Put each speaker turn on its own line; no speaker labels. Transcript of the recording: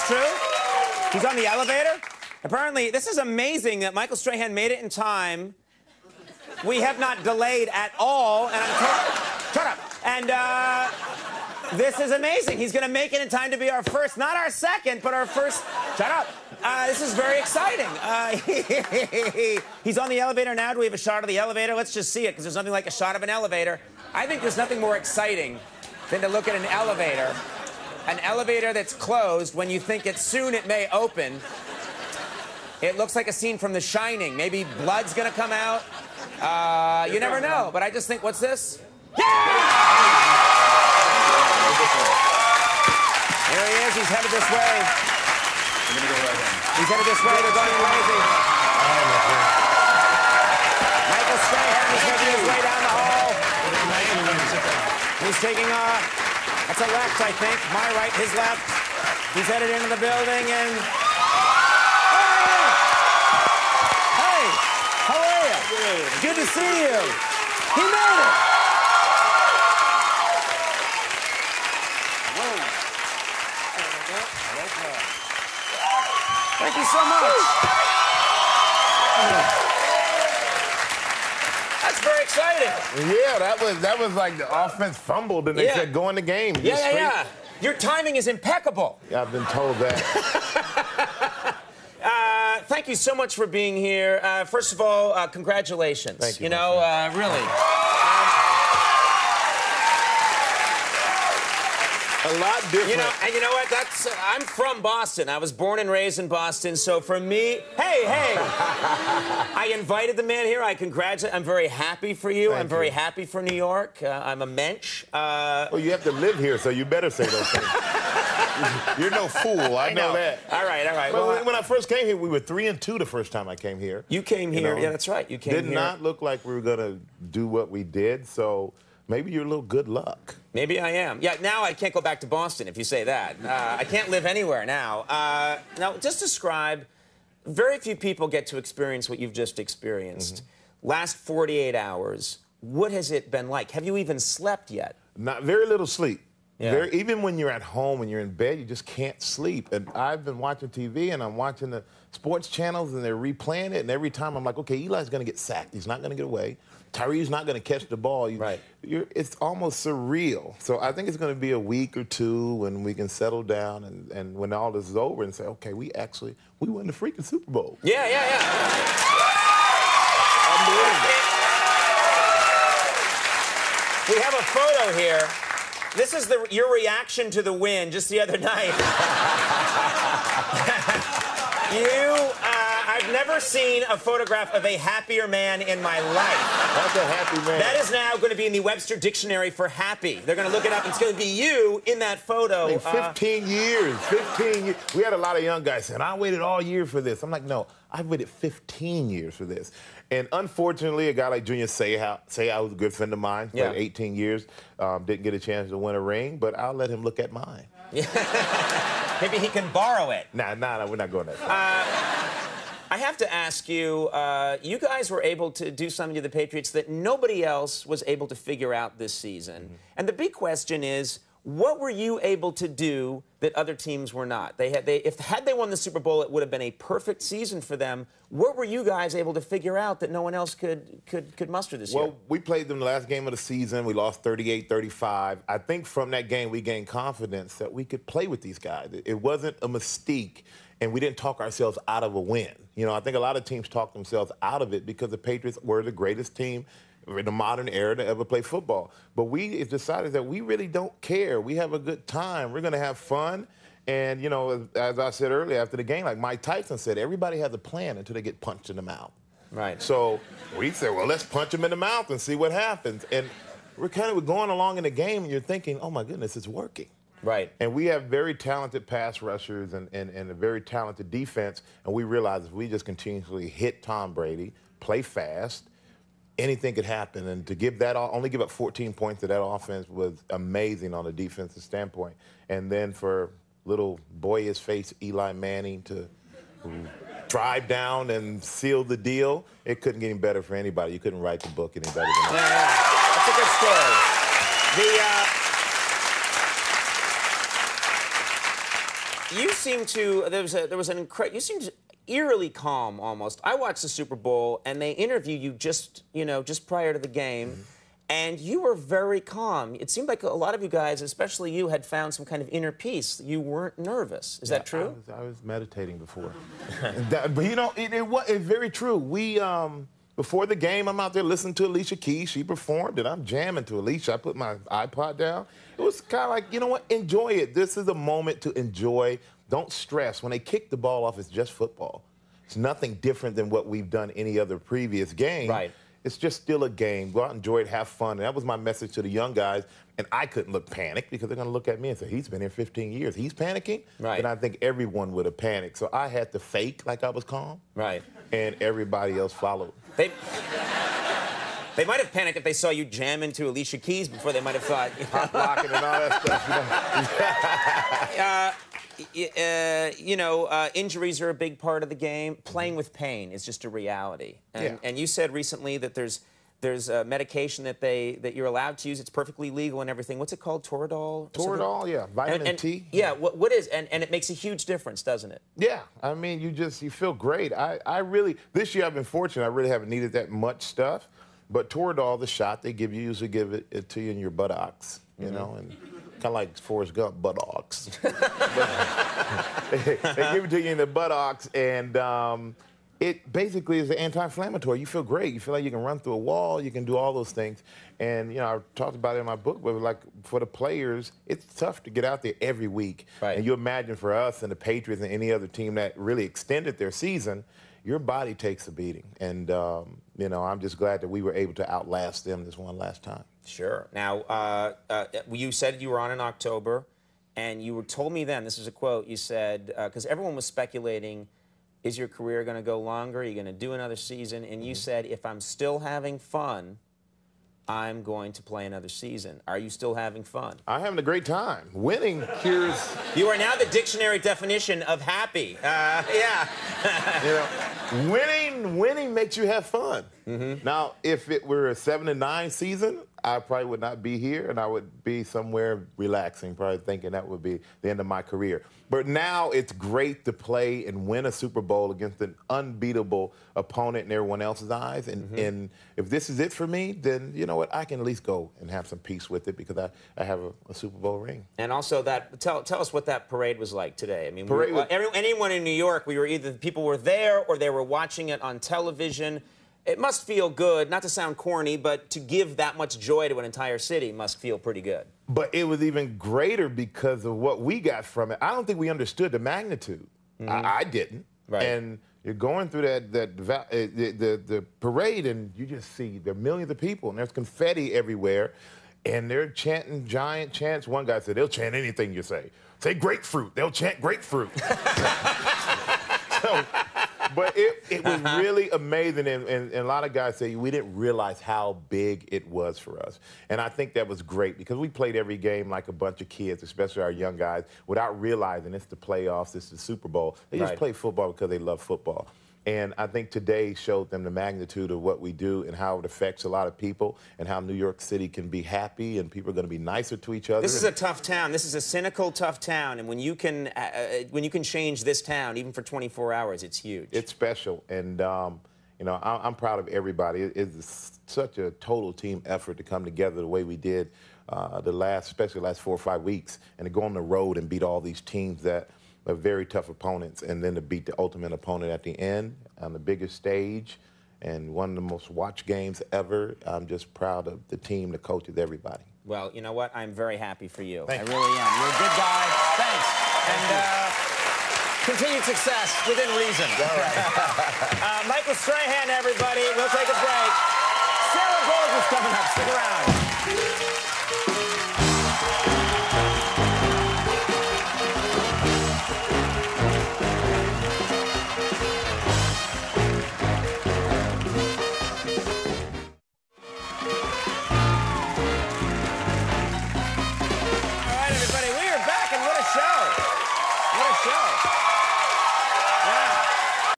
true? He's on the elevator? Apparently, this is amazing that Michael Strahan made it in time. We have not delayed at all, and I'm told... Shut up. And, this is amazing. He's going to make it in time to be our first, not our second, but our first... Shut up. This is very exciting. He's on the elevator now. Do we have a shot of the elevator? Let's just see it, because there's nothing like a shot of an elevator. I think there's nothing more exciting than to look at an elevator that's closed when you think soon it may open. It looks like a scene from The Shining. Maybe blood's going to come out. You never know. But I just think, what's this? Yeah! Here he is. He's headed this way. He's headed this way. They're going crazy. Michael Strahan is making his way down the hall. He's taking that's a left, I think. My right, his left. He's headed into the building and... Hey! How are you? Good to see you. He made it! Thank you so much. That's very exciting.
Yeah, that was like the offense fumbled and they said go in the game.
Yeah. Your timing is impeccable.
Yeah, I've been told that.
Thank you so much for being here. First of all, congratulations.
Thank you.
You know, really.
A lot different.
You know, and you know what? I'm from Boston. I was born and raised in Boston, so for me, hey! I invited the man here. I congratulate. I'm very happy for you. I'm very happy for New York. I'm a mensch.
Well, you have to live here, so you better say those things. You're no fool. I know that.
All right.
Well, when I first came here, we were 3-2 the first time I came here.
You came here. Yeah, that's right. You came here.
Did not look like we were going to do what we did, so maybe you're a little good luck.
Maybe I am. Yeah, now I can't go back to Boston if you say that. I can't live anywhere now. Now, just describe, very few people get to experience what you've just experienced. Last 48 hours, what has it been like? Have you even slept yet?
Not very little sleep.
Yeah.
Even when you're at home and you're in bed, you just can't sleep. And I've been watching TV, and I'm watching the sports channels, and they're replaying it. And every time I'm like, okay, Eli's going to get sacked. He's not going to get away. Tyree's not going to catch the ball. It's almost surreal. So I think it's going to be a week or two when we can settle down and when all this is over and say, okay, we won the freaking Super Bowl.
Yeah.
Unbelievable.
We have a photo here. This is your reaction to the win just the other night. I've never seen a photograph of a happier man in my life.
That's a happy man.
That is now going to be in the Webster Dictionary for happy. They're going to look it up, and it's going to be you in that photo.
Like 15 years. We had a lot of young guys saying, I waited all year for this. I'm like, no, I've waited 15 years for this. And unfortunately, a guy like Junior Seau was a good friend of mine for 18 years. Didn't get a chance to win a ring, but I'll let him look at mine.
Maybe he can borrow it.
Nah, we're not going that far.
I have to ask you, you guys were able to do something to the Patriots that nobody else was able to figure out this season. And the big question is, what were you able to do that other teams were not? Had they won the Super Bowl, it would have been a perfect season for them. What were you guys able to figure out that no one else could muster this year?
Well, we played them the last game of the season. We lost 38-35. I think from that game we gained confidence that we could play with these guys. It wasn't a mystique, and we didn't talk ourselves out of a win. You know, I think a lot of teams talk themselves out of it because the Patriots were the greatest team in the modern era to ever play football. But we decided that we really don't care. We have a good time. We're going to have fun. And, you know, as I said earlier after the game, like Mike Tyson said, everybody has a plan until they get punched in the mouth.
Right.
So we said, well, let's punch them in the mouth and see what happens. And we're kind of going along in the game, and you're thinking, oh, my goodness, it's working.
Right.
And we have very talented pass rushers and a very talented defense, and we realize if we just continuously hit Tom Brady, play fast, anything could happen. And to only give up 14 points to that offense was amazing on a defensive standpoint. And then for little boyish face Eli Manning to drive down and seal the deal, it couldn't get any better for anybody. You couldn't write the book any better than that.
That's a good story. You seem to, you seemed eerily calm almost. I watched the Super Bowl, and they interviewed you just prior to the game, and you were very calm. It seemed like a lot of you guys, especially you, had found some kind of inner peace. You weren't nervous. Is that true?
I was meditating before. But you know, it's very true. We, before the game, I'm out there listening to Alicia Keys. She performed, and I'm jamming to Alicia. I put my iPod down. It was kind of like, you know what, enjoy it. This is a moment to enjoy. Don't stress. When they kick the ball off, it's just football. It's nothing different than what we've done any other previous game.
Right.
It's just still a game. Go out, enjoy it, have fun. And that was my message to the young guys. And I couldn't look panicked because they're going to look at me and say, he's been here 15 years. He's panicking?
Right.
And I think everyone would have panicked. So I had to fake like I was calm.
Right.
And everybody else followed.
They might have panicked if they saw you jam into Alicia Keys before. They might have thought,
pop locking and all that stuff.
Injuries are a big part of the game. Playing with pain is just a reality. And you said recently that there's a medication that you're allowed to use. It's perfectly legal and everything. What's it called? Toradol?
Toradol, yeah. Vitamin T.
Yeah. What is? And it makes a huge difference, doesn't it?
Yeah. I mean, you feel great. I really, this year I've been fortunate. I really haven't needed that much stuff. But Toradol, the shot they give you, usually give it to you in your buttocks, you know, and kind of like Forrest Gump, buttocks. They give it to you in the buttocks, and it basically is an anti-inflammatory. You feel great. You feel like you can run through a wall. You can do all those things. And, you know, I talked about it in my book, but like for the players, it's tough to get out there every week.
Right.
And you imagine for us and the Patriots and any other team that really extended their season, your body takes a beating. And, you know, I'm just glad that we were able to outlast them this one last time.
Sure. Now, you said you were on in October, and you told me then, this is a quote, you said, because everyone was speculating, is your career going to go longer? Are you going to do another season? And you said, if I'm still having fun, I'm going to play another season. Are you still having fun?
I'm having a great time. Winning cures...
You are now the dictionary definition of happy. Yeah.
You know, winning makes you have fun. Now, if it were a 7-9 season, I probably would not be here, and I would be somewhere relaxing, probably thinking that would be the end of my career. But now it's great to play and win a Super Bowl against an unbeatable opponent in everyone else's eyes. And if this is it for me, then you know what? I can at least go and have some peace with it because I have a Super Bowl ring. And
also, tell us what that parade was like today. I mean, anyone in New York, people were there or they were watching it on television. It must feel good, not to sound corny, but to give that much joy to an entire city must feel pretty good.
But it was even greater because of what we got from it. I don't think we understood the magnitude. I didn't.
Right.
And you're going through the parade, and you just see there are millions of people, and there's confetti everywhere, and they're chanting giant chants. One guy said, they'll chant anything you say. Say grapefruit, they'll chant grapefruit. But it was really amazing, and a lot of guys say we didn't realize how big it was for us. And I think that was great because we played every game like a bunch of kids, especially our young guys, without realizing it's the playoffs, it's the Super Bowl. They just play football because they love football. And I think today showed them the magnitude of what we do and how it affects a lot of people and how New York City can be happy and people are going to be nicer to each other.
This is a tough town. This is a cynical, tough town. And when you can change this town, even for 24 hours, it's huge.
It's special. And, you know, I'm proud of everybody. It's such a total team effort to come together the way we did especially the last 4 or 5 weeks, and to go on the road and beat all these teams that are very tough opponents, and then to beat the ultimate opponent at the end on the biggest stage and one of the most watched games ever. I'm just proud of the team, the coaches, everybody.
Well, you know what? I'm very happy for you.
Thank you.
I really am. You're a good guy. Thanks. And continued success within reason.
All right.
Michael Strahan, everybody. We'll take a break. Sarah Gold is coming up. Stick around.